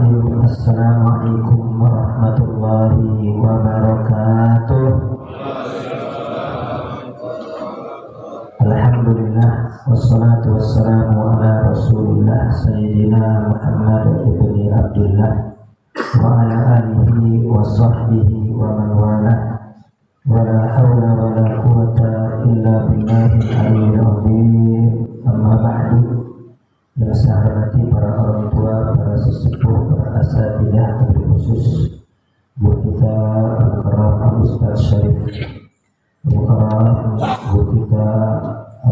Bismillahirrahmanirrahim. Assalamualaikum warahmatullahi wabarakatuh. Alhamdulillah wassalatu wassalamu ala Rasulillah Sayyidina Muhammad ibni Abdullah wa ala alihi wa sahbihi wa man wala wa la hawla wa la quwwata illa billahil aliyyil azim. Amma ba'du. Yang saya hormati para orang tua, para sesepuh, para asatidzah, terkhusus guru kita Al-Karam Ustaz Syarif Al-Karam, guru kita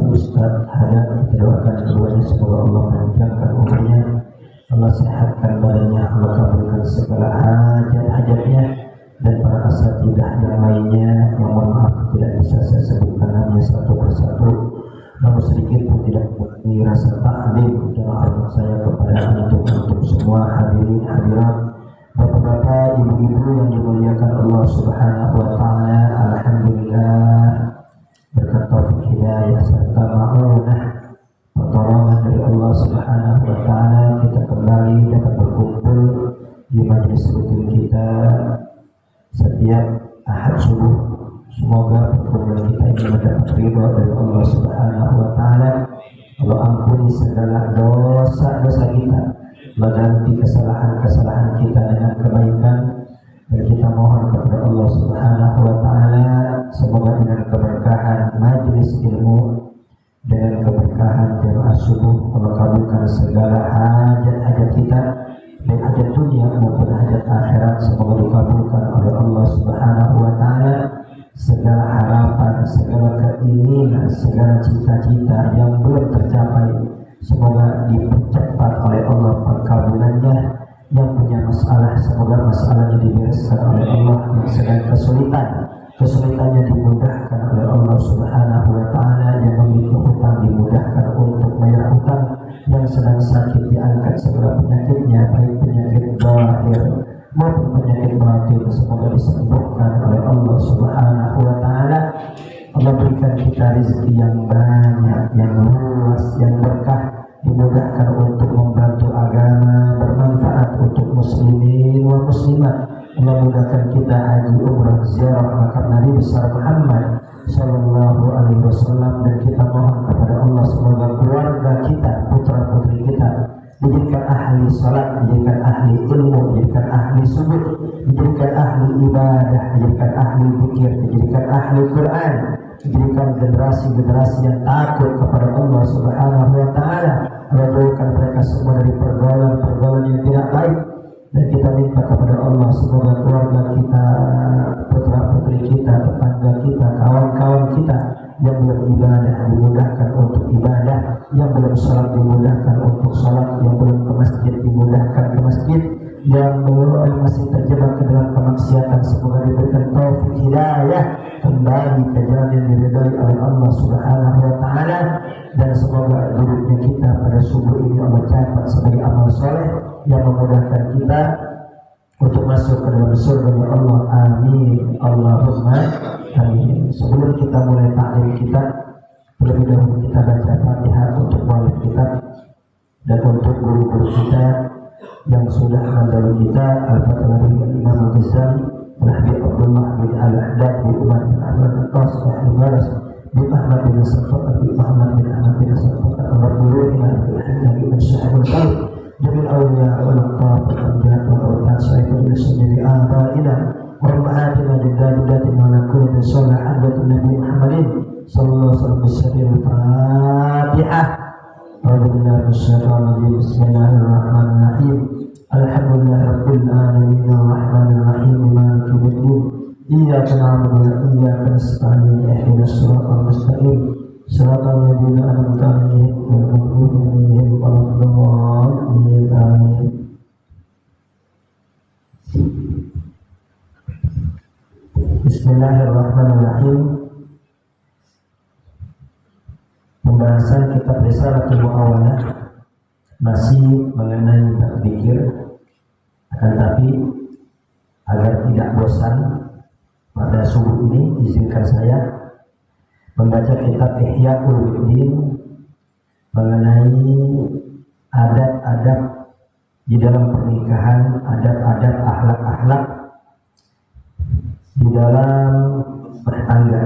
Ustaz Hadan, kita doakan keduanya semoga Allah menjangkan umurnya, Allah sehatkan badannya, Allah kabulkan segala hajat-hajatnya, dan para asatidzah yang lainnya yang mohon maaf tidak bisa saya sebutkan namanya satu persatu, namun sedikit pun tidak mengurangi rasa taklim dalam hormat saya kepada antum semua hadirin hadirat, bapak-bapak, ibu-ibu yang dimuliakan Allah Subhanahu wa taala. Alhamdulillah berkat taufik hidayah serta ma'unah pertolongan dari Allah Subhanahu wa taala, kita kembali dapat berkumpul di majelis rutin kita setiap Ahad subuh. Semoga pertemuan kita ini mendapat ridha dari Allah Subhanahu wa taala. Allah ampuni segala dosa-dosa kita, mengganti kesalahan-kesalahan kita dengan kebaikan, dan kita mohon kepada Allah Subhanahu wa taala semoga dengan keberkahan majelis ilmu, dengan keberkahan jamaah subuh, Allah kabulkan segala hajat-hajat kita, baik hajat dunia maupun hajat akhirat, semoga dikabulkan oleh Allah Subhanahu wa taala. Segala harapan, segala keinginan, segala cita-cita yang belum tercapai, semoga dipercepat oleh Allah perkabulannya. Yang punya masalah, semoga masalahnya dibereskan oleh Allah. Yang sedang kesulitannya dimudahkan oleh Allah Subhanahu wa taala. Yang memiliki hutang dimudahkan untuk bayar hutang. Yang sedang sakit diangkat segala penyakitnya, baik penyakit zahir maupun penyakit batin, semoga disembuhkan oleh Allah Subhanahu wa taala. Allah berikan kita rezeki yang banyak, yang luas, yang berkah, dimudahkan untuk membantu agama, bermanfaat untuk muslimin wa muslimat. Allah mudahkan kita haji, umrah, ziarah makam Nabi besar Muhammad sallallahu alaihi wasallam, dan kita mohon kepada Allah semoga keluarga kita, putra-putri kita dijadikan ahli salat, dijadikan ahli ilmu, dijadikan ahli sujud, dijadikan ahli ibadah, dijadikan ahli zikir, dijadikan ahli Quran, dijadikan generasi-generasi yang takut kepada Allah Subhanahu wa taala. Allah jauhkan mereka semua dari pergaulan-pergaulan yang tidak baik, dan kita minta kepada Allah semoga keluarga kita, putra-putri kita, tetangga kita, kawan-kawan kita yang belum ibadah dimudahkan untuk ibadah, yang belum sholat dimudahkan untuk sholat, yang belum ke masjid dimudahkan ke masjid, yang masih terjebak ke dalam kemaksiatan semoga diberikan taufik hidayah kembali ke jalan yang diridhai oleh Allah Subhanahu wa taala. Dan semoga duduknya kita pada subuh ini Allah catat sebagai amal soleh yang memudahkan kita untuk masuk ke dalam surga ya Allah. Amin Allahumma amin. Sebelum kita mulai taklim kita, terlebih dahulu kita baca Fatihah untuk muallif kita dan untuk guru-guru kita yang sudah mendahului kita. Al-Fatihah dari Imam Al-Ghazali, Al-Habib Abdullah bin Al-Ahdad bin Umar bin Ahmad bin Qasih bin Baras bin Ahmad bin Safat bin Muhammad bin Ahmad bin Safat al-Rabbulina bin Syahul Qalb Jamil Awliya wal-Aqtab wal-Amjad wal-Awtad Sayyidul Lisani Abaina wa-Ummahatina Jiddatin wa-Lakulitin Sholah Hadratun Nabi Muhammadin Sallallahu Alaihi Wasallam. Al-Fatihah. Bismillahirrahmanirrahim. Alhamdulillah Rabbil Alamin Ar-Rahmanir-Rahim Maliki Yawmiddin. Iyyaka na'budu wa iyyaka nasta'in. Ihdinas siratal mustaqim. Siratal ladzina an'amta 'alaihim ghairil maghdubi 'alaihim waladdallin. Amin. Bismillahirrahmanirrahim. Pembahasan kitab Risalatul Mu'awalah masih mengenai berzikir, akan tapi agar tidak bosan pada subuh ini izinkan saya membaca kitab Ihya Ulumuddin mengenai adab-adab di dalam pernikahan, adab-adab, akhlak-akhlak di dalam bertangga.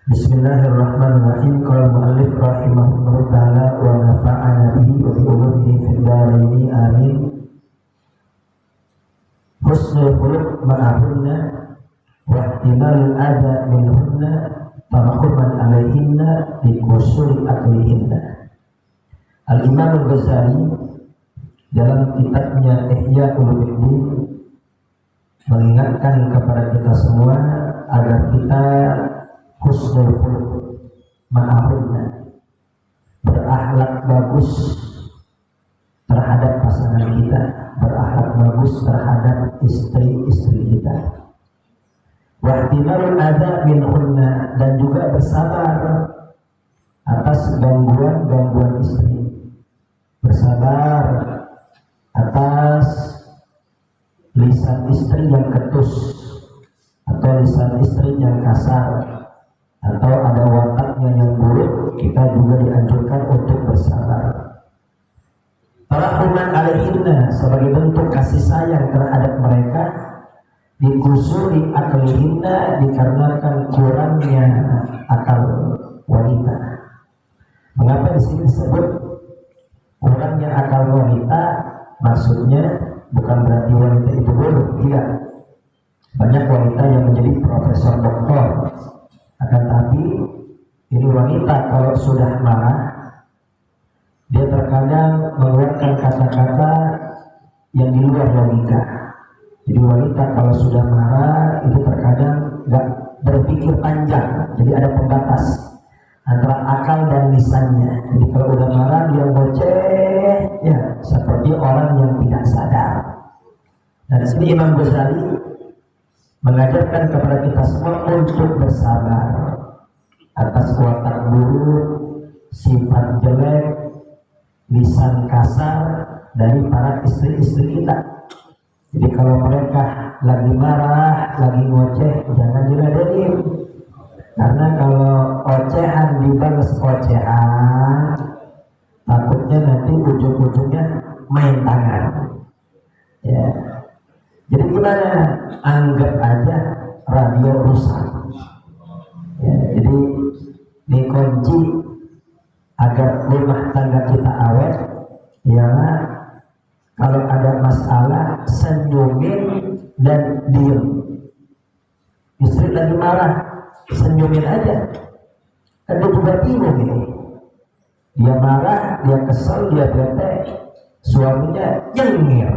Bismillahirrahmanirrahim. Qala mu'allif rahimahullahu ta'ala wa nafa'ana bihi wa bi ulumihi fid dharaini amin. Husnul khuluq ma'ahunna wa ihtimalul adha minhunna tarahuman alaihinna li kusuri aklihinna. Al-Imam Al-Ghazali dalam kitabnya Ihya Ulumuddin mengingatkan kepada kita semua agar kita husnul khuluq ma'ahunna, berakhlak bagus terhadap pasangan kita, berakhlak bagus terhadap istri-istri kita. Wahtimalul adha minhunna, dan juga bersabar atas gangguan-gangguan istri, bersabar atas lisan istri yang ketus atau lisan istri yang kasar atau ada wataknya yang buruk. Kita juga dianjurkan untuk bersabar. Tarahuman alaihinna, sebagai bentuk kasih sayang terhadap mereka, dikusuri aklihinna, dikarenakan kurangnya akal wanita. Mengapa di sini disebut kurangnya akal wanita? Maksudnya bukan berarti wanita itu bodoh, tidak. Banyak wanita yang menjadi profesor doktor, akan tapi ini wanita kalau sudah marah, dia terkadang mengeluarkan kata-kata yang di luar logika. Jadi wanita kalau sudah marah itu terkadang nggak berpikir panjang, jadi ada pembatas antara akal dan lisannya. Jadi kalau udah marah dia ngoceh, ya seperti orang yang tidak sadar. Dan sini Imam Ghazali mengajarkan kepada kita semua untuk bersabar atas watak buruk, sifat jelek, lisan kasar dari para istri-istri kita. Jadi kalau mereka lagi marah, lagi ngoceh, jangan diladenin. Karena kalau ocehan dibalas ocehan, takutnya nanti ujung-ujungnya main tangan. Ya. Jadi gimana? Anggap aja radio rusak. Ya, jadi dikunci agar rumah tangga kita awet. Ya, kalau ada masalah senyumin dan diem. Istri lagi marah, senyumin aja. Kan dia juga bingung ini. Dia marah, dia kesel, dia bete. Suaminya nyengir.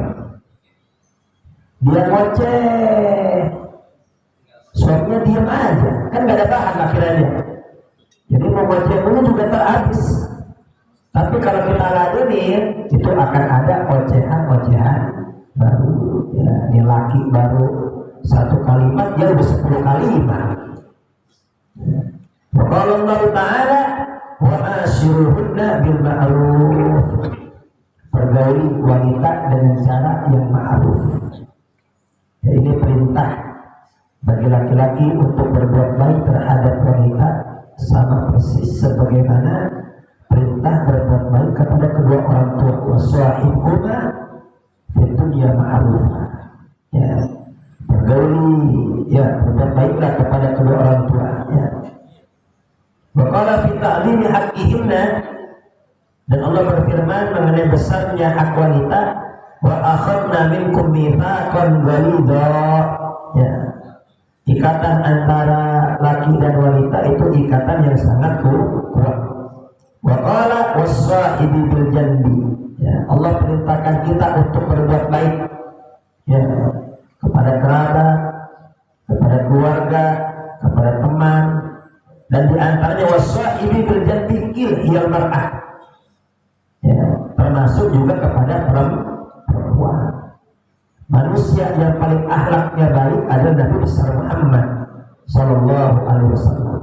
Dia ngoceh, suaminya diam aja, kan gak ada bahan akhirnya. Jadi mau ngoceh dulu juga terhabis. Tapi kalau kita ladenin, itu akan ada ocehan-ocehan baru. Ya, ini laki baru satu kalimat, dia udah 10 kalimat. Kalau Allah Ta'ala wa asyiruhunna bil ma'ruf, pergauli wanita dengan cara yang ma'ruf. Ya, ini perintah bagi laki-laki untuk berbuat baik terhadap wanita, sama persis sebagaimana perintah berbuat baik kepada kedua orang tua. Waswahibhuma fid dunya ma'rufah. Ya, pergauli, ya berbuat baiklah kepada kedua orang tua. Ya. Wa qala fi ta'limi haqqihinna, dan Allah berfirman mengenai besarnya hak wanita. Wa akhadna minkum mitsaqan ghalidha. Ya. Ikatan antara laki dan wanita itu ikatan yang sangat kuat. Wa qala was-sahibi bil janbi. Ya, Allah perintahkan kita untuk berbuat baik, ya, kepada kerabat, kepada keluarga, kepada teman, dan di antaranya was-sahibi bil janbi il mar'ah. Ya, termasuk juga kepada perempuan. Manusia yang paling akhlaknya baik adalah Nabi besar Muhammad Sallallahu Alaihi Wasallam.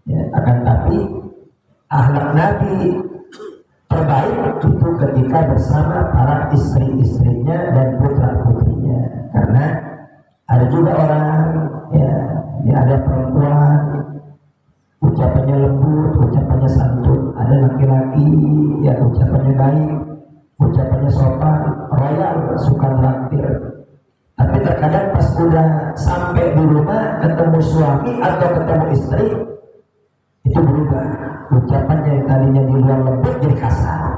Ya, akan tapi akhlak Nabi terbaik itu ketika bersama para istri-istrinya dan putra-putrinya. Karena ada juga orang, ya ada perempuan ucapannya lembut, ucapannya santun. Ada laki-laki ya ucapannya baik, ucapannya sopan, royal, suka traktir. Tapi terkadang pas udah sampai di rumah ketemu suami atau ketemu istri, itu berubah. Ucapannya yang tadinya di luar lembut jadi kasar,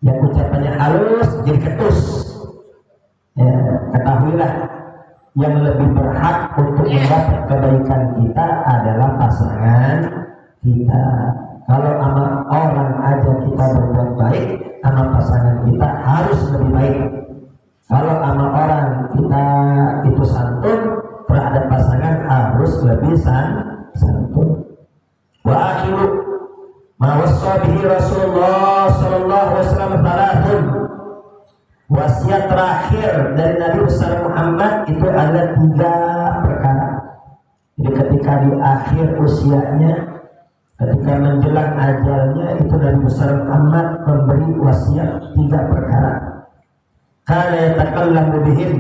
yang ucapannya halus jadi ketus. Ya, ketahuilah yang lebih berhak untuk mendapat kebaikan kita adalah pasangan kita. Kalau sama orang aja kita berbuat baik, sama pasangan kita harus lebih baik. Kalau sama orang kita itu santun, terhadap pasangan harus lebih santun. Wa akhiru ma wassa bihi Rasulullah sallallahu alaihi wasallam thalathun. Wasiat terakhir dari Nabi besar Muhammad itu ada 3 perkara. Jadi ketika di akhir usianya, ketika menjelang ajalnya, itu Nabi besar Muhammad memberi wasiat 3 perkara. Kana yatakallamu bihim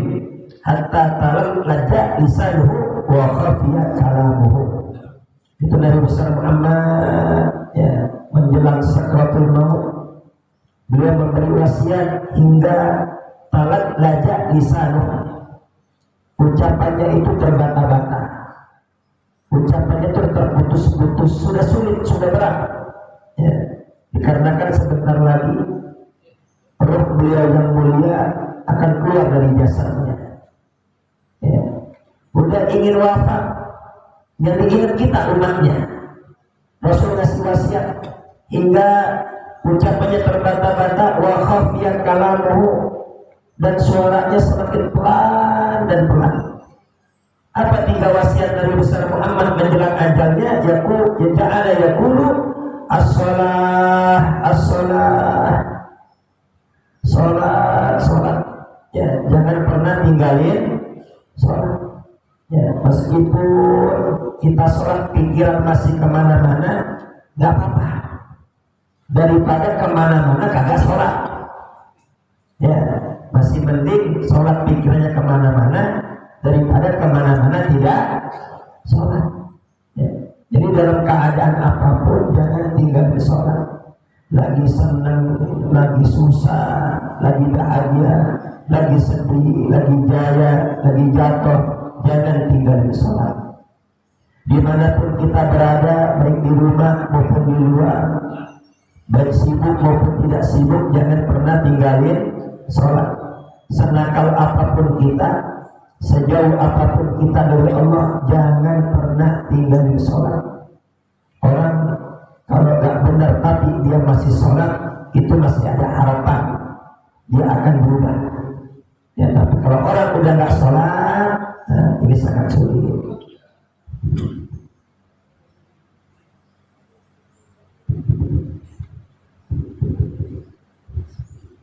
hatta talallaja lisanuhu wa khafiya kalamuhu. Itu Nabi besar Muhammad ya, menjelang sakratul maut, beliau memberi wasiat hingga talallaja lisanuhu. Ucapannya itu terbata-bata, ucapannya itu terputus-putus, sudah sulit, sudah berat ya, dikarenakan sebentar lagi roh beliau yang mulia akan keluar dari jasadnya ya. Udah ingin wafat, yang diingat kita umatnya. Rasul ngasih wasiat hingga ucapannya terbata-bata, wa khafiya kalamuhu, dan suaranya semakin pelan dan pelan. Apa 3 wasiat dari besar Muhammad menjelang ajalnya? Yaqulu as-shalah, as-shalah, sholat ya, jangan pernah tinggalin sholat ya. Meskipun kita sholat pikiran masih kemana-mana, gak apa-apa, daripada kemana-mana kagak sholat ya. Masih mending sholat pikirannya kemana-mana daripada kemana-mana tidak sholat ya. Jadi dalam keadaan apapun jangan tinggal di sholat. Lagi senang, lagi susah, lagi bahagia, lagi sedih, lagi jaya, lagi jatuh, jangan tinggal di sholat. Dimanapun kita berada, baik di rumah maupun di luar, baik sibuk maupun tidak sibuk, jangan pernah tinggalin sholat. Senakal apapun kita, sejauh apapun kita dari Allah, jangan pernah tinggalin sholat. Orang kalau gak benar tapi dia masih sholat, itu masih ada harapan dia akan berubah ya. Tapi kalau orang udah gak sholat, nah, ini sangat sulit.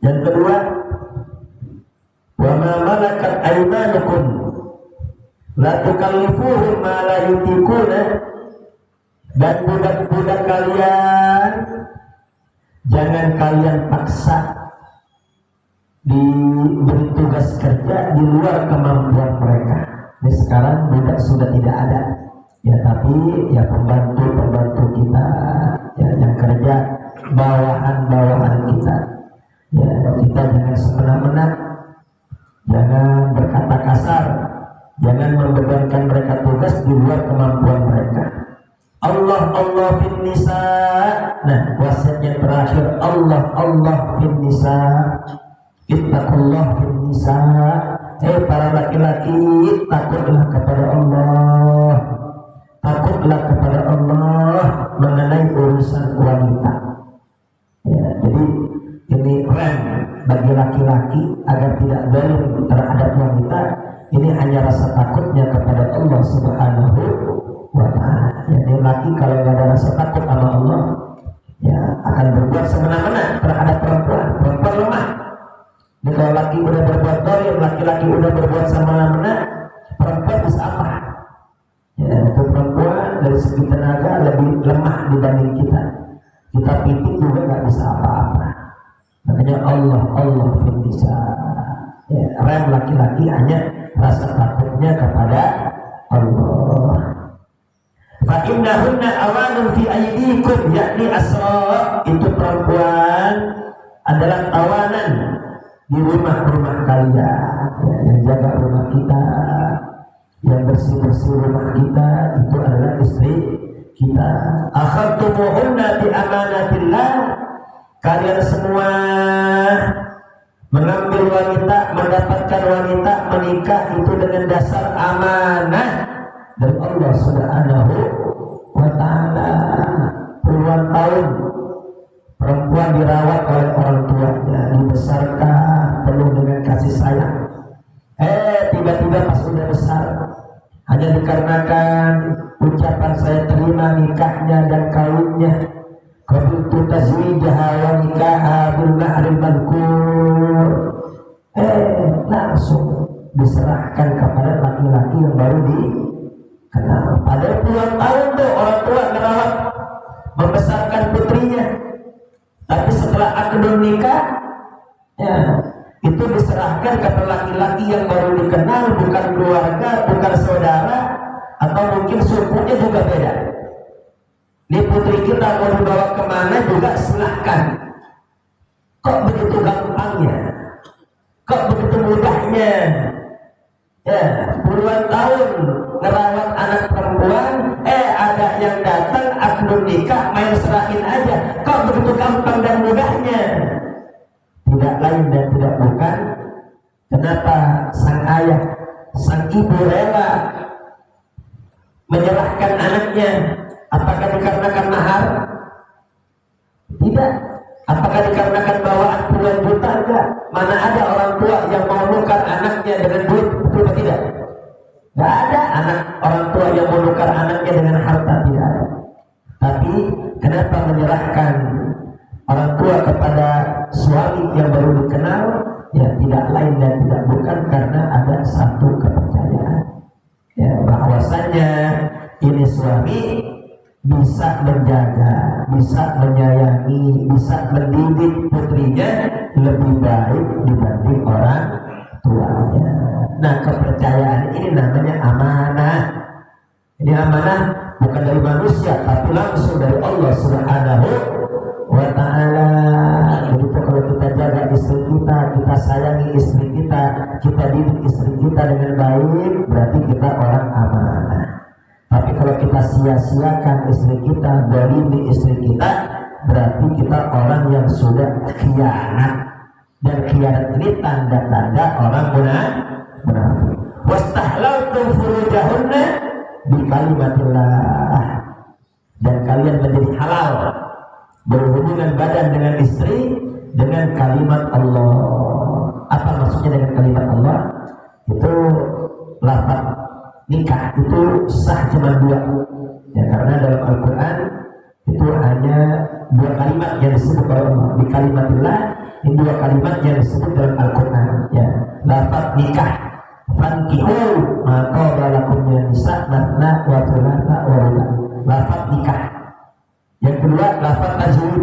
Yang kedua, wa ma malakat aymanukum la tukallifuhum ma la yutiquna. Dan budak-budak kalian jangan kalian paksa diberi tugas kerja di luar kemampuan mereka. Ini sekarang budak sudah tidak ada ya, tapi ya pembantu kita ya, yang kerja bawahan kita ya, kita jangan semena-mena, jangan berkata kasar, jangan membebankan mereka tugas di luar kemampuan mereka. Allah fin nisa. Nah, wasiatnya terakhir, Allah fin nisa. Ittaqullah fin nisa. Para laki-laki, takutlah kepada Allah. Takutlah kepada Allah mengenai urusan wanita. Ya, jadi ini rem bagi laki-laki agar tidak zalim terhadap wanita. Ini hanya rasa takutnya kepada Allah Subhanahu wa ta'ala. Jadi laki kalau nggak ada rasa takut sama Allah, ya akan berbuat semena-mena terhadap perempuan. Perempuan lemah. Jadi kalau laki udah berbuat zalim, laki-laki udah berbuat semena-mena, perempuan bisa apa? Ya, itu perempuan dari segi tenaga lebih lemah dibanding kita. Kita pitik juga nggak bisa apa-apa. Makanya Allah bisa ya, rem laki-laki hanya rasa takutnya kepada Allah. Fa innahunna awanun fi aydikum, yakni asra, itu perempuan adalah tawanan di rumah-rumah kalian, yang jaga rumah kita, yang bersih-bersih rumah kita itu adalah istri kita. Akhadtumuhunna bi amanatillah, kalian semua mengambil wanita, mendapatkan wanita, menikah itu dengan dasar amanah dari Allah Subhanahu wa ta'ala. Puluhan tahun perempuan dirawat oleh orang tuanya, dibesarkan penuh dengan kasih sayang. Tiba-tiba pas sudah besar, hanya dikarenakan ucapan saya terima nikahnya dan kawinnya, qabiltu tazwijaha wa nikaha bil mahril madhkur, langsung diserahkan kepada laki-laki yang baru dikenal. Padahal puluhan tahun tuh orang tua merawat membesarkan putrinya, tapi setelah akad nikah, itu diserahkan kepada laki-laki yang baru dikenal, bukan keluarga, bukan saudara, atau mungkin sukunya juga beda. Ini putri kita mau dibawa kemana juga silahkan. Kok begitu gampangnya? Kok begitu mudahnya? Puluhan tahun ngerawat anak perempuan, ada yang datang akad nikah main serahin aja. Kok begitu gampang dan mudahnya? Tidak lain dan tidak bukan, kenapa sang ayah, sang ibu rela menyerahkan anaknya? Apakah dikarenakan mahar? Tidak. Apakah dikarenakan bawaan puluhan juta? Enggak. Mana ada orang tua yang mau nukar anaknya dengan duit? Betul atau tidak? Enggak ada anak orang tua yang mau nukar anaknya dengan harta, tidak ada. Tapi kenapa menyerahkan orang tua kepada suami yang baru dikenal? Ya tidak lain dan tidak bukan karena ada satu kepercayaan, bahwasanya ini suami bisa menjaga, bisa menyayangi, bisa mendidik putrinya lebih baik dibanding orang tuanya. Nah, kepercayaan ini namanya amanah. Ini amanah bukan dari manusia, tapi langsung dari Allah Subhanahu wa ta'ala. Jadi kalau kita jaga istri kita, kita sayangi istri kita, kita didik istri kita dengan baik, berarti kita orang amanah. Tapi kalau kita sia-siakan istri kita, zalimi istri kita, berarti kita orang yang sudah khianat. Dan khianat ini tanda-tanda orang munafik. Wastahlaltum furujahunna bi kalimatillah, dan kalian menjadi halal berhubungan badan dengan istri dengan kalimat Allah. Apa maksudnya dengan kalimat Allah? Itu lafaz nikah itu sah cuma dua, karena dalam Al-Quran itu hanya dua kalimat yang disebut oleh Allah. Di kalimatillah, ini dua kalimat yang disebut dalam Al-Quran, lafaz nikah, fankihu ma qaba lakum minan nisa mathna wa thulatha wa ruba', lafaz nikah. Yang kedua lafaz tajwid,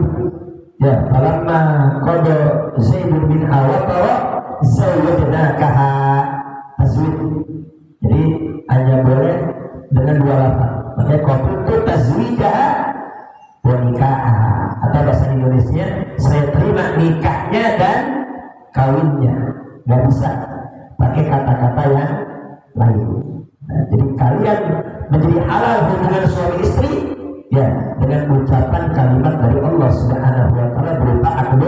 falamma qada Zaidun minha watara zawwajnakaha, tajwid. Jadi hanya boleh dengan dua lafaz. Makanya qabiltu tazwijaha wa nikaha, atau bahasa Indonesia saya terima nikahnya dan kawinnya. Gak bisa pakai kata-kata yang lain. Nah, jadi kalian menjadi halal hubungan suami istri dengan ucapan kalimat dari Allah Subhanahu wa ta'ala berupa akad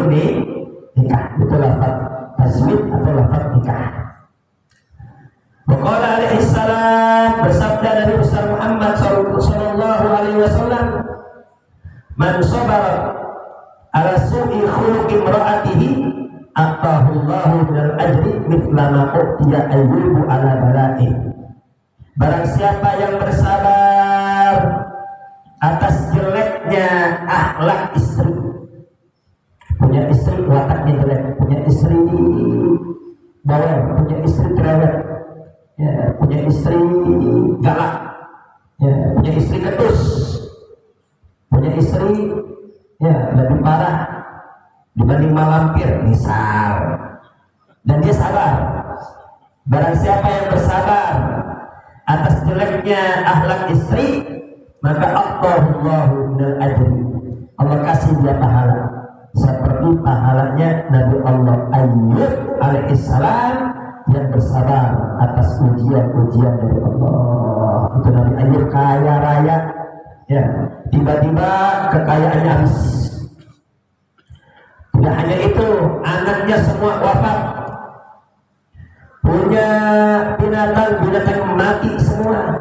nikah. Itu lafaz tazwid atau lafaz nikah. Waqala alaihi salam, bersabda Nabi besar Muhammad sallallahu alaihi wasallam, man sabara ala su'i khuluqi imra'atihi atahu Allahu minal ajri mithla ma utiya ayyubu ala bala'i. Barang siapa yang bersabar atas jeleknya akhlak istri, punya istri wataknya jelek, punya istri bawel, punya istri cerewet, punya istri galak, punya istri ketus, punya istri lebih parah dibanding malampir misal, dan dia sabar. Barang siapa yang bersabar atas jeleknya akhlak istri, maka Allahu minal ajri, Allah kasih dia pahala seperti pahalanya Nabi Allah Ayyub alaihissalam yang bersabar atas ujian-ujian dari Allah. Itu Nabi Ayyub kaya raya, ya, tiba-tiba kekayaannya habis. Tidak hanya itu, anaknya semua wafat, punya binatang mati semua,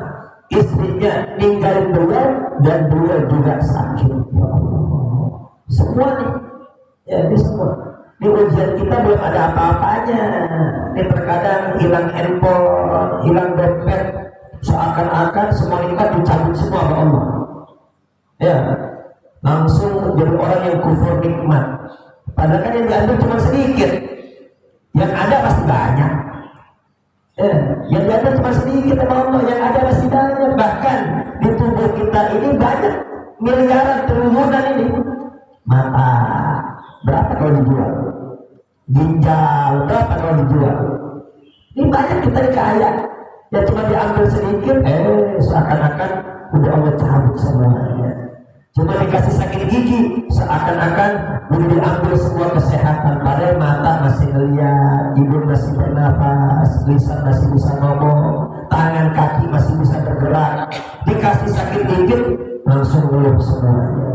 istrinya ninggalin beliau dan beliau juga sakit. Ya Allah, semua nih, ya ini semua. Di ujian kita belum ada apa-apanya. Ini terkadang hilang handphone, hilang dompet, seakan-akan semua nikmat dicabut semua oleh Allah. Ya, langsung jadi orang yang kufur nikmat. Padahal kan yang diambil cuma sedikit, yang ada pasti banyak. Ya, yang diambil cuma sedikit sama Allah, yang ada pasti banyak. Bahkan di tubuh kita ini banyak miliaran triliunan ini. Mata berapa kalau dijual? Ginjal berapa kalau dijual? Ini banyak kita kaya, ya cuma diambil sedikit, seakan-akan udah Allah cabut semuanya. Cuma dikasih sakit gigi, seakan-akan udah diambil semua kesehatan. Padahal mata masih ngeliat, hidung masih bernafas, lisan masih bisa ngomong, tangan kaki masih bisa bergerak. Dikasih sakit dikit, langsung ngeluh semuanya.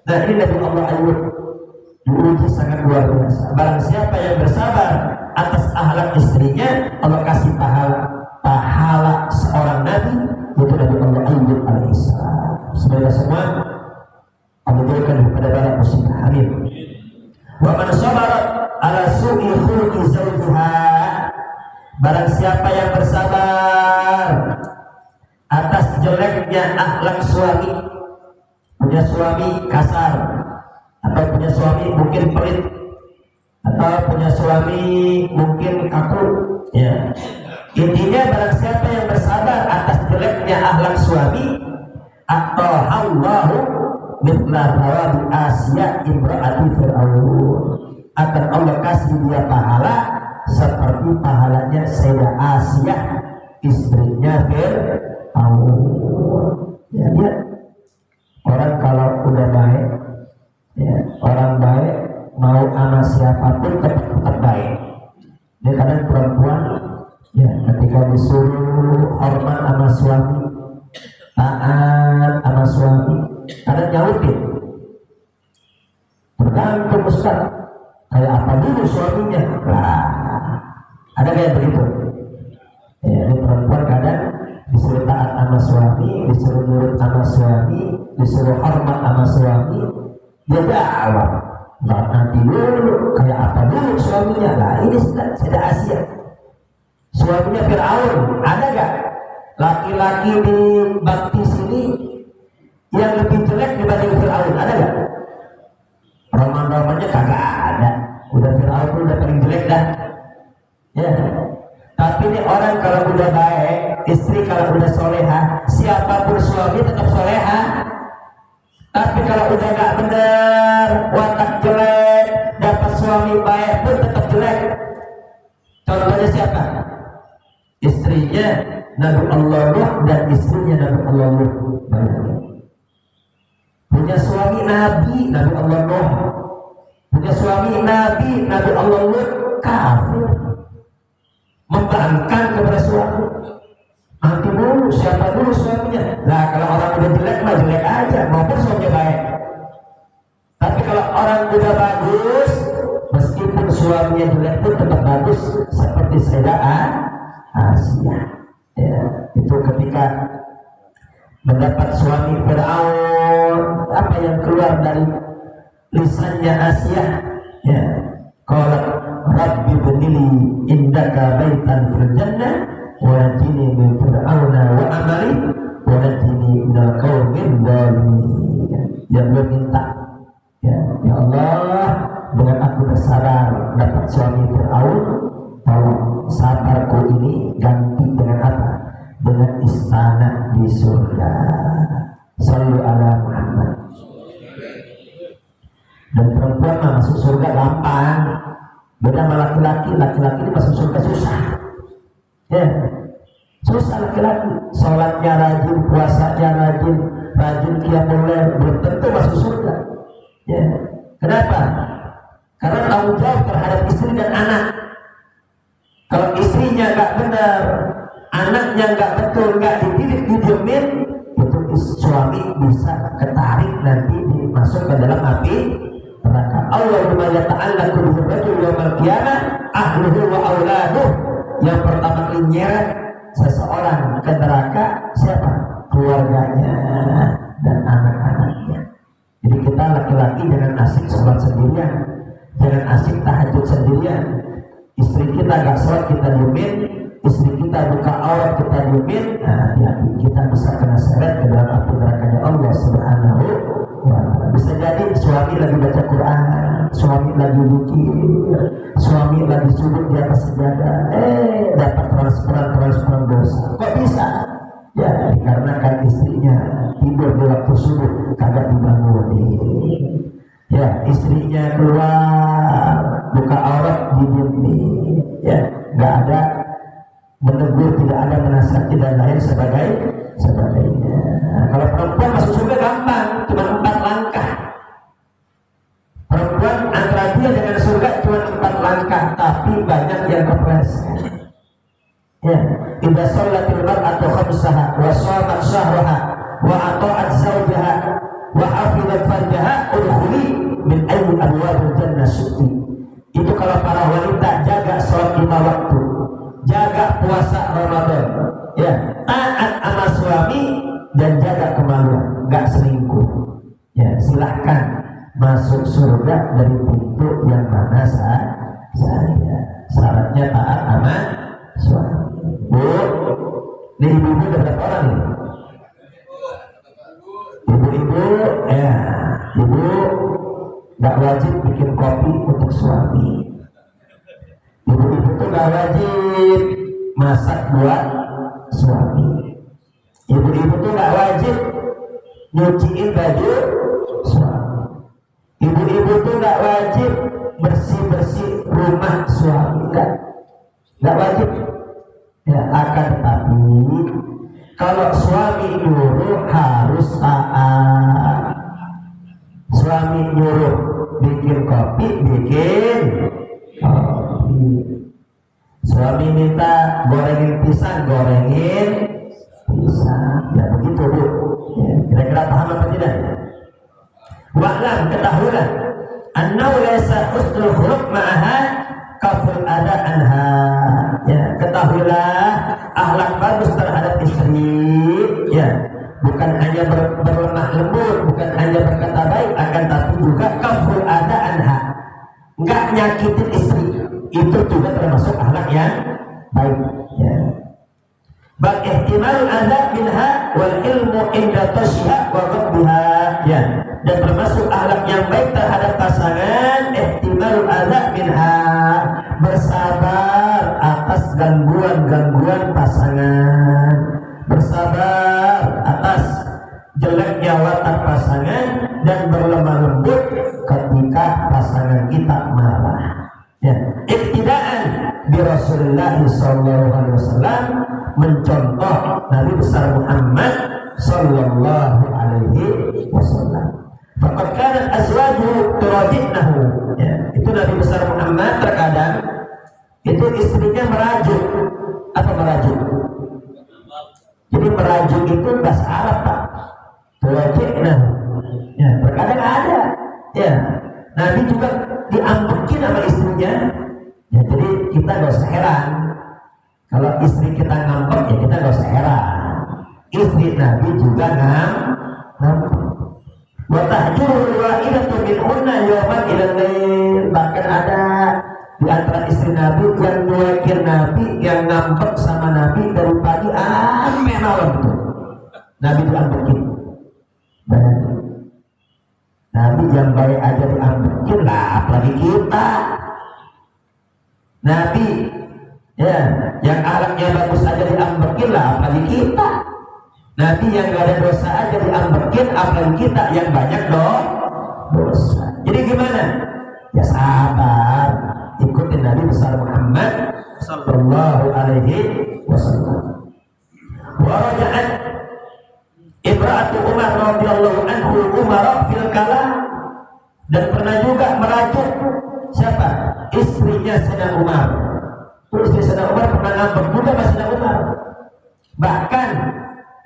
Nah ini Nabi Allah Ayyub diuji sangat luar biasa. Barang siapa yang bersabar atas akhlak istrinya, Allah kasih pahala seorang nabi, yaitu Nabi Allah Ayyub alaihissalam. Semoga semua Allah berikan kepada para muslimah. Amin. Wa man sabara ala su'i khuluqi zawjiha, barang siapa yang bersabar atas jeleknya akhlak suami, punya suami kasar, atau punya suami mungkin pelit, atau punya suami mungkin kaku, ya. Intinya barang siapa yang bersabar atas jeleknya akhlak suami, atau Allahu mithla thawabi Asya imra'ati Fir'aun, akan Allah kasih dia pahala seperti pahalanya Sayyidah Asya, istrinya Fir'aun. Ya, dia orang kalau udah baik, ya, orang baik mau sama siapapun tetap baik. Dia kadang perempuan, ya, ketika disuruh hormat sama suami, taat sama suami, kadang nyautin. Tergantung Ustaz, kayak apa dulu suaminya. Nah, ada kayak begitu. Ya, ini perempuan kadang disuruh taat sama suami, disuruh nurut sama suami, disuruh hormat sama suami, dia jawab, nah, nanti dulu kayak apa dulu suaminya. Nah ini sudah Asia, suaminya Fir'aun. Ada gak laki-laki di baptis ini yang lebih jelek dibanding Fir'aun? Ada gak? Roman-romannya kagak ada, udah Fir'aun pun udah paling jelek dah, ya. Tapi ini orang kalau udah baik, istri kalau udah soleha, siapapun suami tetap soleha. Tapi kalau udah gak bener, watak jelek, dapat suami baik pun tetap jelek. Contohnya siapa? Istrinya Nabi Allah Nuh dan istrinya Nabi Allah Nuh. Punya suami Nabi Allah Nuh, punya suami Nabi Allah Nuh kafir, membangkang kepada suami. Nanti dulu siapa dulu suaminya. Nah kalau orang udah jelek mah jelek aja, maupun suaminya baik. Tapi kalau orang udah bagus, meskipun suaminya jelek pun tetap bagus, seperti Sayyidah Asya. Ya, itu ketika mendapat suami Fir'aun, apa yang keluar dari lisannya Asya? Ya, qala Rabbi bunili indaka baitan fil jannah wa najini min fir'auna wa amali wa najini minal qaumil zalimin. Yang meminta, ya Allah, dengan aku bersabar dapat suami Fir'aun, tolong sabarku ini ganti dengan apa? Dengan istana di surga. Sallu ala Muhammad. Dan perempuan masuk surga gampang, beda sama laki-laki. Laki-laki ini masuk surga susah, ya, susah laki-laki. Sholatnya rajin, puasanya rajin, qiyamul lail, belum tentu masuk surga, ya. Kenapa? Karena tanggung jawab terhadap istri dan anak. Kalau istrinya nggak benar, anaknya nggak betul, nggak dididik, didiemin, itu suami bisa ketarik nanti masuk ke dalam api neraka. Allahumma yata'allaqu bihi rajul yaumil qiyamah ahluhu wa auladuh. Yang pertama menyeret seseorang ke neraka siapa? Keluarganya dan anak-anaknya. Jadi kita laki-laki jangan asik sholat sendirian, jangan asik tahajud sendirian. Istri kita gak sholat kita diemin, istri kita buka aurat kita diemin, nah kita bisa kena seret ke dalam api nerakanya Allah Subhanahu wa ta'ala. Bisa jadi suami lagi baca Quran, suami lagi zikir, suami lagi sujud di atas sejadah, dapat transferan dosa. Kok bisa? Ya dikarenakan istrinya tidur di waktu subuh kagak dibangunin. Ya istrinya keluar buka aurat didiemin. Ya nggak ada menegur, tidak ada menasihati dan lain sebagainya. Nah, kalau perempuan masuk surga gampang, cuma 4 langkah. Perempuan antara dia dengan surga cuma 4 langkah, tapi banyak yang kepleset. Ya, idza shallatil mar'atu khamsaha wa shamat shahraha wa ata'at zawjaha wa hafizat farjaha udkhuli min ayyi abwabil jannah syi'ti. Itu kalau para wanita jaga sholat 5 waktu, jaga puasa Ramadan, ya, taat sama suami dan jaga kemaluan, enggak selingkuh. Ya, silahkan masuk surga dari pintu yang mana saya. Syaratnya taat sama suami. Bu, ini ibu-ibu ada berapa orang nih? Ibu-ibu, ya, ibu nggak wajib bikin kopi untuk suami. Ibu-ibu tuh nggak wajib masak buat suami. Ibu-ibu tuh nggak wajib nyuciin baju suami. Ibu-ibu tuh nggak wajib bersih-bersih rumah suami, nggak wajib. Ya, akan tetapi kalau suami nyuruh harus taat. Suami nyuruh bikin kopi, bikin kopi. Suami minta gorengin pisang, gorengin pisang. Ya begitu Bu. Ya, kira-kira paham apa tidak? Wa'lam, ketahuilah annahu laysa husnul khuluq ma'aha kaful ada anha. Ya, ketahuilah akhlak bagus terhadap istri, ya, bukan hanya berlemah lembut, bukan hanya berkata baik, akan tapi juga kaful ada anha, enggak nyakitin istri, itu juga termasuk akhlak yang baik. Ya. Bal ihtimal adab minha wal ilmu inda tashiha wa qabbiha. Ya, dan termasuk akhlak yang baik terhadap pasangan ihtimal adab minha, bersabar atas gangguan-gangguan pasangan, bersabar atas jeleknya watak pasangan, dan berlemah lembut ketika pasangan kita marah. Ya, iktidaan bi Rasulullah sallallahu alaihi wasallam, mencontoh Nabi besar Muhammad sallallahu alaihi wasallam. Faqad kanat azwajuhu turadinahu. Ya, itu Nabi besar Muhammad terkadang itu istrinya merajuk. Apa merajuk? Jadi merajuk itu bahasa Arab Pak. Turadinahu. Ya, terkadang ada. Ya, Nabi juga diambekin sama istrinya. Ya, jadi kita gak usah heran kalau istri kita ngambek, ya kita gak usah heran. Istri Nabi juga ngambek. Wa tahjurul wa'idatu minhunna yawman ilal lail. Bahkan ada di antara istri Nabi yang nyuekin Nabi, yang ngambek sama Nabi dari pagi sampai malam itu. Nabi diambekin. Bayangin. Nabi yang baik aja diambekin lah, apalagi kita. Nabi ya, yang akhlaknya bagus aja diambekin lah, apalagi kita. Nabi yang gak ada dosa aja diambekin, apalagi kita yang banyak dosa. Jadi gimana? Ya sabar, ikutin Nabi besar Muhammad sallallahu alaihi wasallam. Wa raja'at imra'atu Umar radhiyallahu anhu Umar fil kalam dan pernah juga merajuk siapa? Istrinya Sayyidina Umar. Terus Sayyidina Umar pernah ngambek juga sama Sayyidina Umar. Bahkan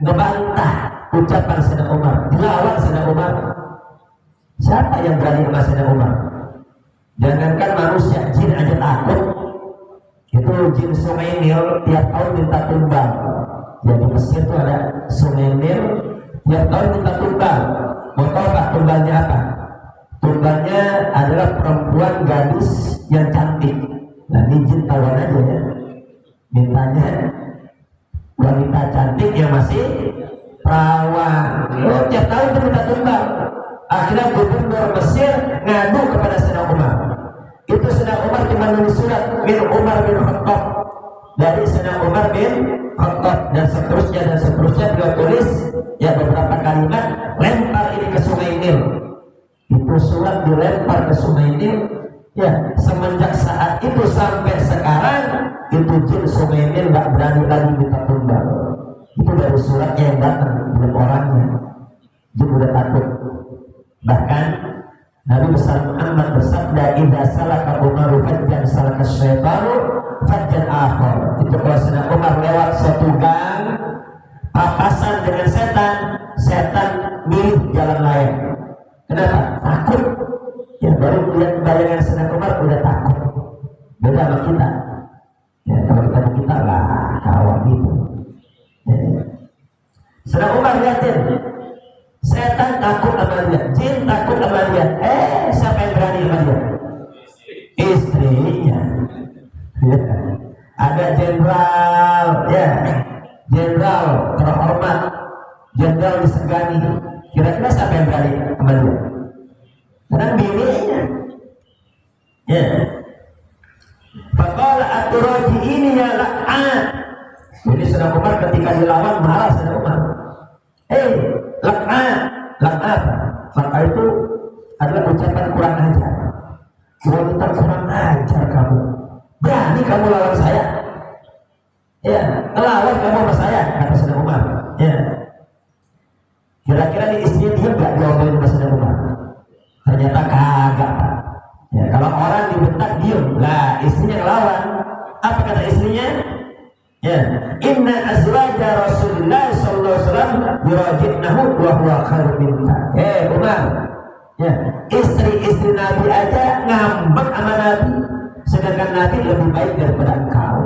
ngebantah ucapan Sayyidina Umar, dilawan Sayyidina Umar. Siapa yang berani sama Sayyidina Umar? Jangankan manusia, jin aja takut. Itu jin Sungai Nil tiap tahun minta tumbang. Ya di Mesir itu ada Sungai Nil tiap tahun minta tumbang. Mau tahu Pak tumbalnya apa? Tumbalnya adalah perempuan gadis yang cantik. Nah ini jin tawan aja ya. Mintanya wanita cantik yang masih perawan. Oh, tiap tahun itu minta tumbang. Akhirnya gubernur Mesir ngadu kepada Sayyidina Umar. Itu Sayyidina Umar cuma nulis surat min Umar bin Khattab, dari Sayyidina Umar bin Khattab, dan seterusnya beliau tulis ya beberapa kalimat, lempar ini ke Sungai Nil. Itu surat dilempar ke Sungai Nil. Ya, semenjak saat itu sampai sekarang itu jin Sungai Nil nggak berani lagi minta tumbang. Itu dari suratnya yang datang, belum orangnya. Jin udah takut. Bahkan Nabi besar Muhammad bersabda, "Idza salaka Umaru fajjan salaka syaitanu fajjan akhar." Itu kalau Sayyidina Umar lewat suatu gang papasan dengan setan, setan milih jalan lain. Kenapa? Takut. Ya baru lihat bayangan Sayyidina Umar udah takut. Beda sama kita. Ya kalau kita lah kawan gitu. Ya. Sayyidina Umar lihatin, setan takut sama dia, jin takut sama dia. Siapa yang berani sama dia? Istrinya. Ya. Ada jenderal, ya, jenderal terhormat, jenderal disegani. Kira-kira siapa yang berani sama dia? Karena bininya. Ya. Faqala at-turaji ini ya la'an. Jadi Sayyidina Umar ketika dilawan marah Sayyidina Umar. Lak'at itu adalah ucapan kurang ajar. Wanita kurang ajar kamu. Berani kamu lawan saya? Ya, lawan kamu sama saya, kata Sayyidina Umar. Ya. Kira-kira di istrinya dia nggak diomelin sama Sayyidina Umar? Ternyata kagak. Ya, kalau orang dibentak diem, lah istrinya ngelawan. Apa kata istrinya? Ya, inna azwaja Rasulullah sallallahu alaihi wasallam yurajinahu wa huwa khairun minka. Umar, ya, istri-istri Nabi aja ngambek sama Nabi, sedangkan Nabi lebih baik daripada engkau.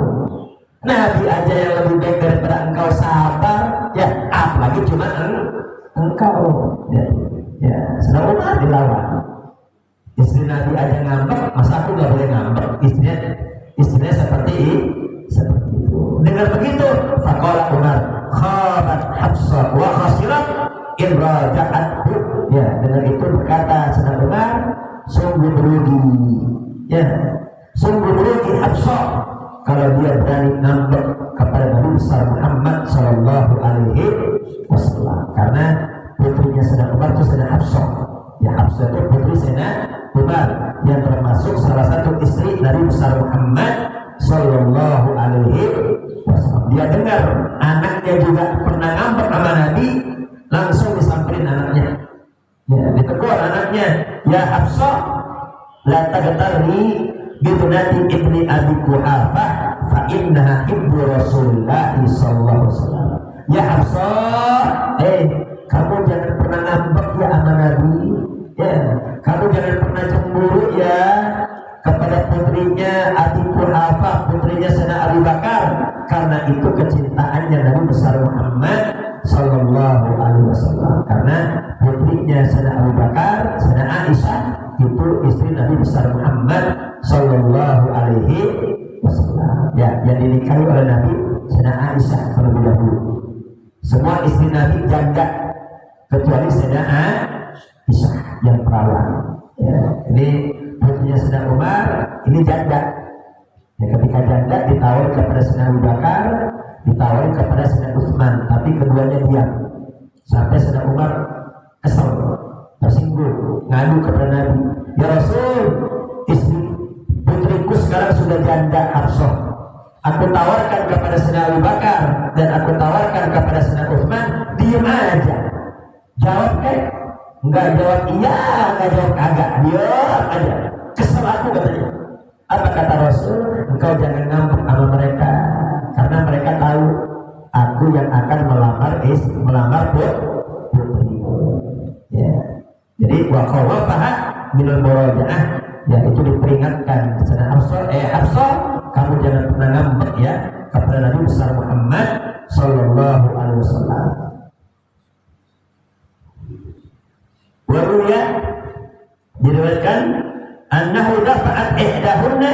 Nabi aja yang lebih baik daripada engkau sabar, ya, apalagi cuma engkau. Ya, Sayyidina Umar dilawan. Istri Nabi aja ngambek, masa aku nggak boleh ngambek? Istrinya seperti itu. Dengar begitu, faqala Umar, khabat Hafsah wa khasirat in raja'athu. Ya, dengan itu berkata Sayyidina Umar, sungguh merugi. Ya, sungguh merugi Hafsah kalau dia berani ngambek kepada Nabi besar Muhammad sallallahu alaihi wasallam. Karena putrinya Sayyidina Umar itu Sayyidina Hafsah. Ya, Hafsah itu putri Sayyidina Umar yang termasuk salah satu istri Nabi besar Muhammad sallallahu alaihi wasallam. Dia dengar anaknya juga pernah ngambek sama Nabi, langsung disamperin anaknya. Ya, ditegur anaknya, ya Hafsah, la tagtarni bibnati ibni Abi Quhafah fa innaha ibnu Rasulullah sallallahu alaihi wasallam. Ya Hafsah, kamu jangan pernah ngambek ya sama Nabi. Ya, kamu jangan pernah cemburu ya kepada putrinya Abi Quhafah, putrinya Sayyidina Abu Bakar, karena itu kecintaannya Nabi besar Muhammad sallallahu alaihi wasallam. Karena putrinya Sayyidina Abu Bakar, Sayyidina Aisyah, itu istri Nabi besar Muhammad sallallahu alaihi wasallam. Ya, yang dinikahi oleh Nabi Sayyidina Aisyah terlebih dahulu. Semua istri Nabi janda kecuali Sayyidina Aisyah yang perawan. Ya, ini putrinya Sayyidina Umar, ini janda. Ya, ketika janda ditawari kepada Sayyidina Abu Bakar, ditawari kepada Sayyidina Utsman, tapi keduanya diam. Sampai Sayyidina Umar kesal, tersinggung, ngadu kepada Nabi, ya Rasul, istri putriku sekarang sudah janda Hafsah. Aku tawarkan kepada Sayyidina Abu Bakar dan aku tawarkan kepada Sayyidina Utsman, diam aja. Jawab Enggak jawab iya, enggak jawab kagak, diam aja. Kesel aku katanya. Apa kata Rasul? Engkau jangan ngambek sama mereka, karena mereka tahu aku yang akan melamar putrimu. Ya. Jadi wa qawafaha minal murajaah, ya itu diperingatkan. Sana Hafsah, kamu jangan pernah ngambek ya kepada Nabi besar Muhammad sallallahu alaihi wasallam. Waruya diriwayatkan annahu dafa'at ihdahunna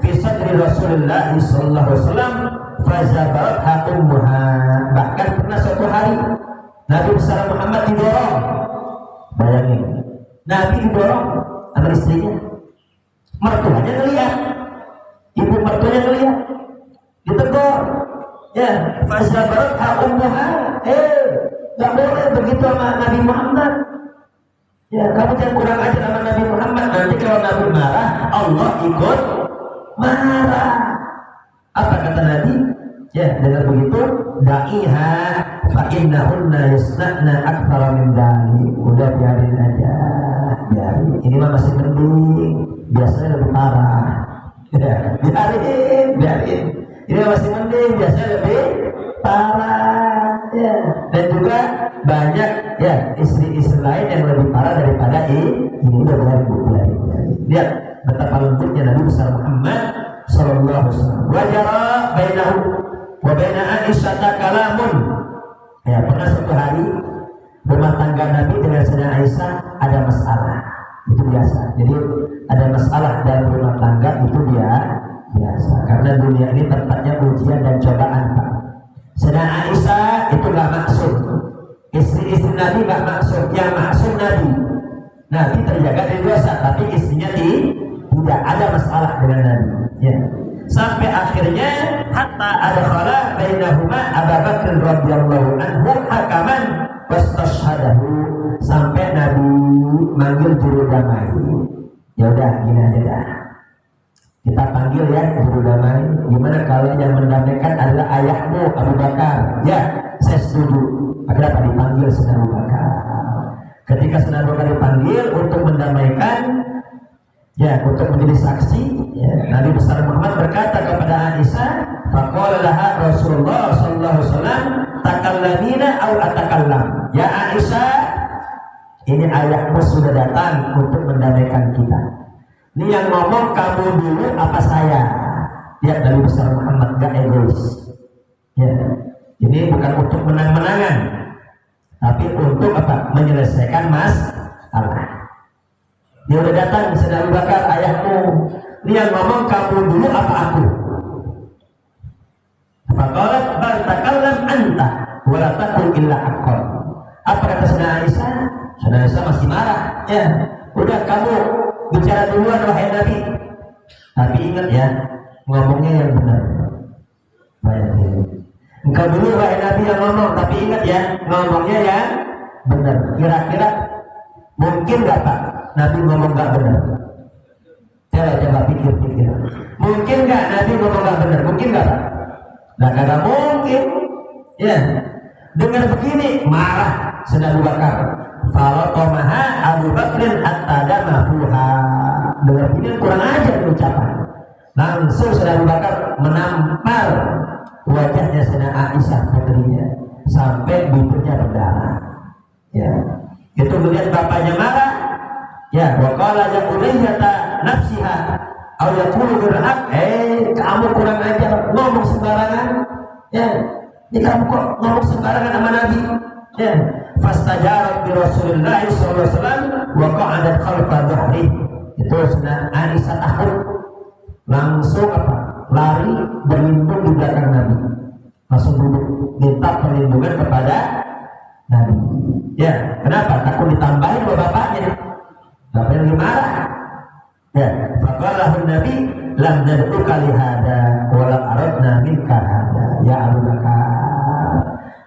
fi sadri Rasulullah sallallahu alaihi wasallam fazabatha ummuha. Bahkan pernah suatu hari Nabi besar Muhammad didorong. Bayangin, Nabi didorong sama istrinya. Mertuanya ngeliat, ibu mertuanya ngeliat, ditegur. Ya, fazabatha ummuha. Gak boleh begitu sama Nabi Muhammad. Ya, kamu jangan kurang ajar sama Nabi Muhammad. Nanti kalau Nabi marah, Allah ikut marah. Apa kata Nabi? Ya, dengar begitu, da'iha fa innahunna yasna'na aktsara min dhalik. Udah biarin aja. Biarin. Ini mah masih mending. Biasanya lebih parah. Ya, biarin. Ini masih mending, biasanya lebih parah. Ya. Dan juga banyak ya istri-istri lain yang lebih parah daripada ini. Udah biarin. Lihat betapa lembutnya Nabi besar Muhammad sallallahu alaihi wasallam. Wajara bainahu wa baina Aisyah kalamun. Ya, pernah suatu hari rumah tangga Nabi dengan Sayyidah Aisyah ada masalah. Itu biasa. Jadi ada masalah dalam rumah tangga itu biasa. Karena dunia ini tempatnya ujian dan cobaan, Pak. Sayyidah Aisyah itu gak maksud. Istri-istri Nabi gak maksud. Yang maksud Nabi. Nabi terjaga dari dosa, tapi istrinya tidak ada masalah dengan Nabi. Ya. Sampai akhirnya hatta adkhala bainahuma Abu Bakar radhiyallahu anhu hakaman wastashhadahu, sampai Nabi manggil juru damai. Ya udah gini aja dah. Kita panggil ya juru damai. Gimana kalau yang mendamaikan adalah ayahmu Abu Bakar? Ya, saya setuju. Kenapa dipanggil Sayyidina Abu Bakar? Ketika Sayyidina Abu Bakar dipanggil untuk mendamaikan, ya untuk menjadi saksi, ya, Nabi besar Muhammad berkata kepada Aisyah, faqala laha Rasulullah sallallahu alaihi wasallam, takallamina aw atakallam. Ya Aisyah, ini ayahmu sudah datang untuk mendamaikan kita. Ini yang ngomong kamu dulu apa saya? Ya, Nabi besar Muhammad gak egois. Ya, ini bukan untuk menang-menangan, tapi untuk apa? Menyelesaikan masalah. Dia udah datang, Sayyidina Abu Bakar, ayahmu. Dia ngomong kamu dulu apa aku? Faqalat bal takallam anta wa la taqul illa haqqan. Apa kata Sayyidina Aisyah? Sayyidina Aisyah masih marah. Ya, udah kamu bicara duluan wahai Nabi. Tapi ingat ya, ngomongnya yang benar. Bayangin. Engkau dulu wahai Nabi yang ngomong, tapi ingat ya, ngomongnya yang benar. Kira-kira mungkin gak Pak Nabi ngomong gak benar? Coba pikir-pikir. Mungkin gak Nabi ngomong gak benar? Mungkin gak Pak? Nah kagak mungkin. Ya, dengar begini marah Sayyidina Abu Bakar. Falotomaha Abu Bakrin hatta damafuha. Dengar begini kurang aja ucapan. Langsung Sayyidina Abu Bakar menampar wajahnya Sayyidina Aisyah putrinya sampai bibirnya berdarah. Ya, itu melihat bapaknya marah. Ya, waqala ya ulayyata nafsiha aw yaqulu birhaq. Kamu kurang ajar, ngomong sembarangan. Ya, ini kamu kok ngomong sembarangan sama Nabi. Ya, fastajarat bi Rasulillah sallallahu alaihi wasallam wa qa'adat khalfa dhahri. Itu sudah Aisyah takut. Langsung apa? Lari berlindung di belakang Nabi. Langsung duduk minta perlindungan kepada Nabi. Ya, kenapa? Takut ditambahin bapaknya. Bapaknya lagi marah. Ya, faqalahu Nabi lam nad'uka li hada wa la aradna minka hada. Ya Abu Bakar,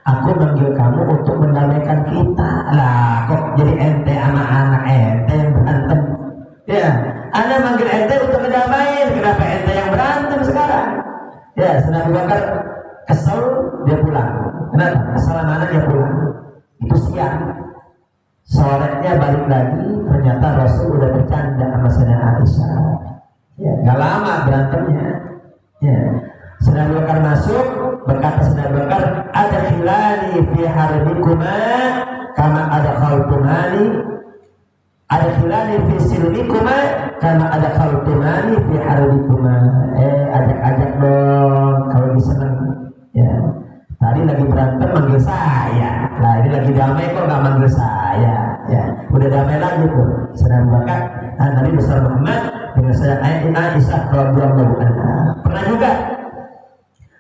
aku manggil kamu untuk mendamaikan kita. Lah, kok jadi ente sama anak ente yang berantem? Ya, Anda manggil ente untuk mendamaikan. Kenapa ente yang berantem sekarang? Ya, Sayyidina Abu Bakar kesel, dia pulang. Kenapa? Kesel mana dia pulang? Itu siang. Sorenya besoknya balik lagi, ternyata Rasul udah bercanda sama Sayyidah Aisyah. Ya, gak lama berantemnya. Ya, Sayyidah Abu Bakar masuk, berkata Sayyidah Abu Bakar, ada khilali fi harbikuma kama ada khaltumani, ada khilali fi silmikuma kama ada khaltumani fi harbikuma. Ajak-ajak dong kalau diseneng. Ya, tadi lagi berantem manggil saya, nah ini lagi damai kok nggak manggil saya. Ya, udah damai lagi tuh. Sayyidah Abu Bakar, Nabi besar Muhammad dengan saya Aisyah radhiyallahu anha. Pernah juga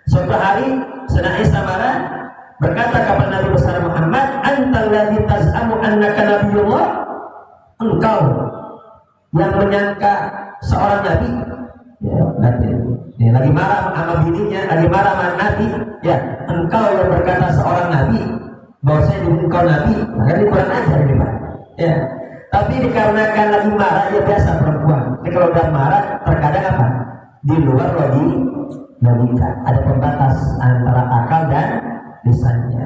suatu hari Sayyidah Aisyah marah berkata kepada Nabi besar Muhammad, antal ladzi taz'amu annaka nabiyullah, engkau yang menyangka seorang nabi. Ya, lagi marah sama bininya, lagi marah sama Nabi. Ya, engkau yang berkata seorang nabi bahwa saya engkau nabi, maka ini kurang ajar ini Pak. Ya, tapi dikarenakan lagi marah, ya biasa perempuan. Jadi kalau udah marah, terkadang apa? Di luar logika, ada pembatas antara akal dan lisannya.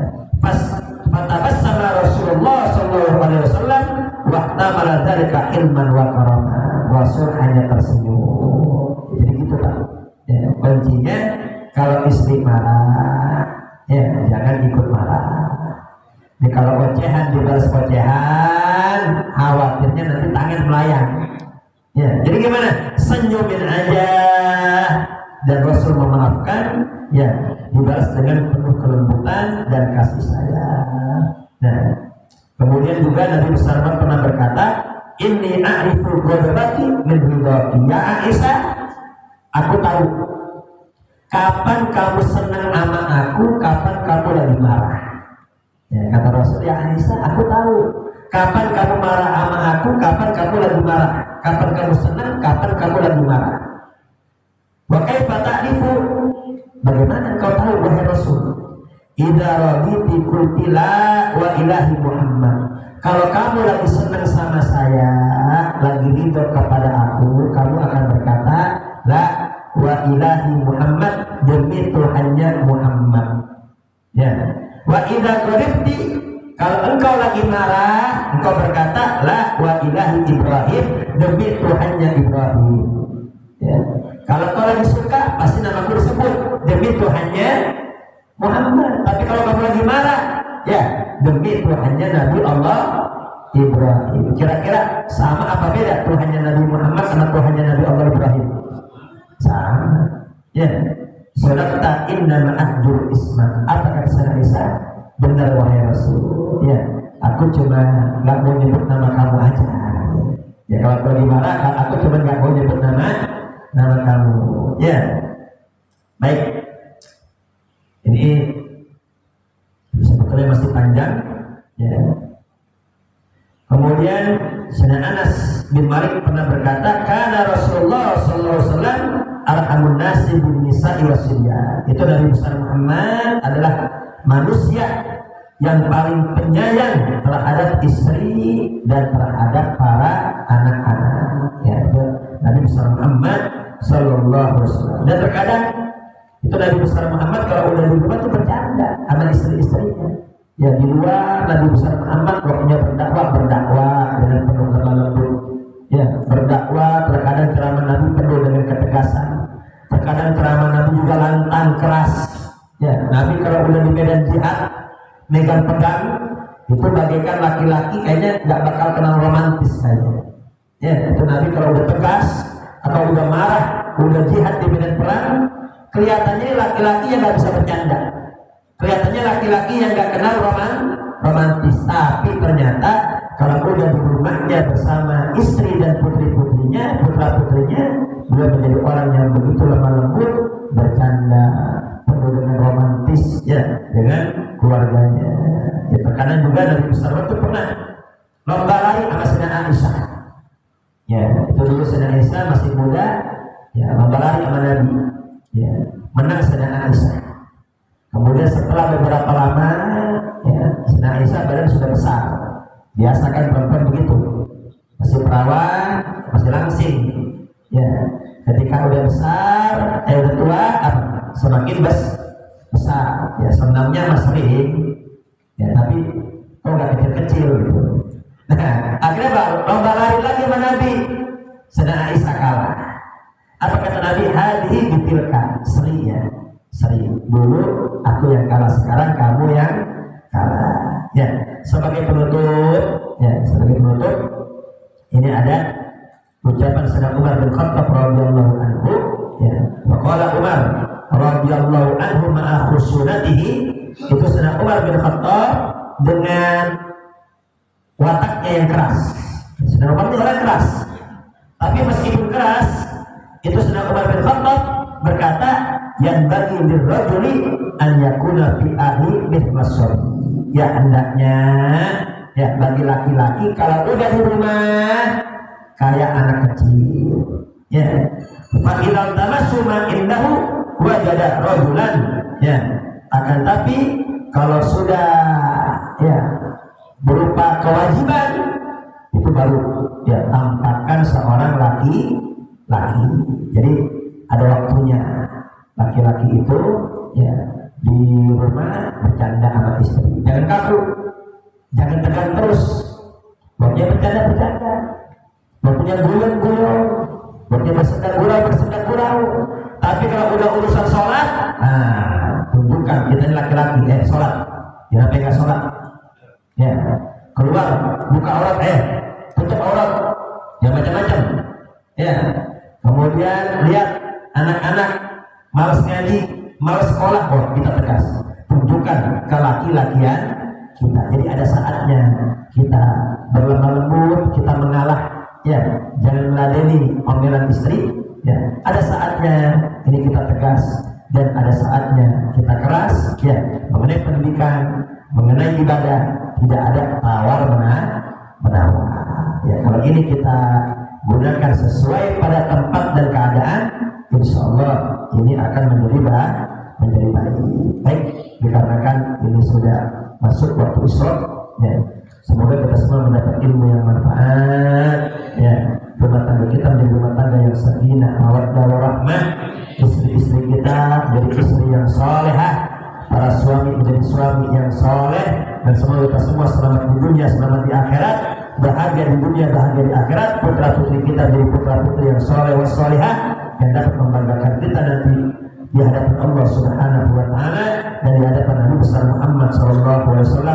Fatabas sama Rasulullah Sallallahu Alaihi Wasallam, waktu malah dari ilman wa karama. Rasul hanya tersenyum. Jadi gitu Pak. Ya, kuncinya kalau istri marah, ya jangan ikut marah. Jadi kalau ocehan dibalas ocehan, khawatirnya nanti tangan melayang. Ya, jadi gimana? Senyumin aja. Dan Rasul memaafkan, ya dibalas dengan penuh kelembutan dan kasih sayang. Nah, kemudian juga Nabi besar pernah berkata, inni a'rifu ghadabaki min ridhaki. Ya Aisyah, aku tahu kapan kamu senang sama aku, kapan kamu lagi marah. Ya, kata Rasul, ya Aisyah, aku tahu kapan kamu marah sama aku, kapan kamu lagi marah. Kapan kamu senang, kapan kamu lagi marah. Wa kaifa ta'rifu? Bagaimana engkau tahu wahai Rasul? Idza raditi qulti la wa ilahi Muhammad. Kalau kamu lagi senang sama saya, lagi ridho kepada aku, kamu akan berkata la wa ilahi Muhammad, demi Tuhannya Muhammad. Ya. Wa idza qaribti, kalau engkau lagi marah, engkau berkata la wa ilahi Ibrahim, demi Tuhannya Ibrahim. Ya. Kalau kau lagi suka, pasti namaku disebut demi Tuhannya Muhammad. Tapi kalau kamu lagi marah, ya demi Tuhannya Nabi Allah Ibrahim. Kira-kira sama apa beda Tuhannya Nabi Muhammad sama Tuhannya Nabi Allah Ibrahim? Sama. Ya. Sadaqta inna ma'ajur isma. Apa kata Sayyidah Aisyah? Benar wahai Rasul. Ya, aku cuma nggak mau nyebut nama kamu aja. Ya kalau aku lagi marah, aku cuma nggak mau nyebut nama kamu. Ya. Baik. Ini sebetulnya masih panjang. Ya. Kemudian Sayyidina Anas bin Malik pernah berkata, "Kana Rasulullah sallallahu alaihi wasallam arhamun nasi bin nisa'i wasiyyan." Itu Nabi besar Muhammad adalah manusia yang paling penyayang terhadap istri dan terhadap para anak-anak. Ya, itu Nabi besar Muhammad sallallahu alaihi wasallam. Dan terkadang itu Nabi besar Muhammad kalau udah di rumah itu bercanda sama istri-istrinya. Ya di luar Nabi besar Muhammad waktunya berdakwah dengan penuh lemah lembut. Ya berdakwah, terkadang ceramah Nabi penuh dengan ketegasan. Terkadang ceramah Nabi juga lantang keras. Ya Nabi kalau udah di medan jihad megang pedang itu bagaikan laki-laki kayaknya nggak bakal kenal romantis saja. Ya itu Nabi kalau udah tegas atau udah marah, udah jihad di medan perang, kelihatannya laki-laki yang nggak bisa bercanda. Kelihatannya laki-laki yang nggak kenal romantis, tapi ternyata kalau udah di rumahnya bersama istri dan putri-putrinya, putra-putrinya, beliau menjadi orang yang begitu lemah lembut, bercanda, penuh dengan romantis, ya, dengan keluarganya. Ya, terkadang juga Nabi besar itu pernah lomba lari sama Sayyidah Aisyah. Ya, itu dulu Sayyidah Aisyah masih muda, ya, lomba lari sama Nabi, ya, menang Sayyidah Aisyah. Kemudian setelah beberapa lama, ya, Sayyidah Aisyah badan sudah besar. Biasa kan perempuan begitu, masih perawan, masih langsing. Ya, ketika udah besar, udah tua, semakin besar. Ya, senamnya masih sering. Ya, tapi kok nggak kecil-kecil gitu. Nah, lomba lari lagi sama Nabi. Sedang Aisyah kalah. Apa kata Nabi? Hadihi bitilka, seri ya, seri. Dulu aku yang kalah, sekarang kamu yang kalah. Ya, sebagai penutup, ini ada ucapan Sayyidina Umar bin Khattab radhiyallahu anhu. Ya, waqala Umar radhiyallahu anhu ma'a khusunatihi. Itu Sayyidina Umar bin Khattab dengan wataknya yang keras. Sayyidina Umar itu orang keras, tapi meskipun keras, itu Sayyidina Umar bin Khattab berkata, yang bagi lirrajuli an yakuna fi ahli mithlas. Ya hendaknya ya bagi laki-laki kalau udah di rumah kayak anak kecil. Ya. Fa idzal tamassuma indahu wajada rajulan. Ya. Akan tapi kalau sudah ya berupa kewajiban itu baru ya tampakkan seorang laki-laki. Jadi ada waktunya laki-laki itu ya di rumah bercanda sama istri. Jangan kaku, jangan tegang terus. Waktunya bercanda, waktunya guyon, waktunya bersenda gurau. Tapi kalau udah urusan sholat, tunjukkan kita ini laki-laki, sholat. Jangan pegang sholat. Ya, keluar, buka aurat, tutup aurat, jangan macam-macam. Ya, kemudian lihat anak-anak malas ngaji, malas sekolah, kita tegas. Tunjukkan kelaki-lakian kita. Jadi ada saatnya kita berlemah lembut, kita mengalah. Ya, jangan meladeni omelan istri. Ya, ada saatnya ini kita tegas dan ada saatnya kita keras. Ya, mengenai pendidikan, mengenai ibadah tidak ada tawar menawar. Ya, kalau ini kita gunakan sesuai pada tempat dan keadaan, insya Allah ini akan menjadi baik. Baik, dikarenakan ini sudah masuk waktu isya, ya. Semoga kita semua mendapat ilmu yang manfaat, ya. Rumah tangga kita menjadi rumah tangga yang sakinah, mawaddah warahmah. Istri-istri kita menjadi istri yang salehah, para suami menjadi suami yang saleh, dan semoga kita semua selamat di dunia, selamat di akhirat, bahagia di dunia, bahagia di akhirat. Putra putri kita jadi putra putri yang saleh wa salihah, yang dapat membanggakan kita nanti di hadapan Allah Subhanahu wa taala dan di hadapan Nabi besar Muhammad sallallahu alaihi wasallam.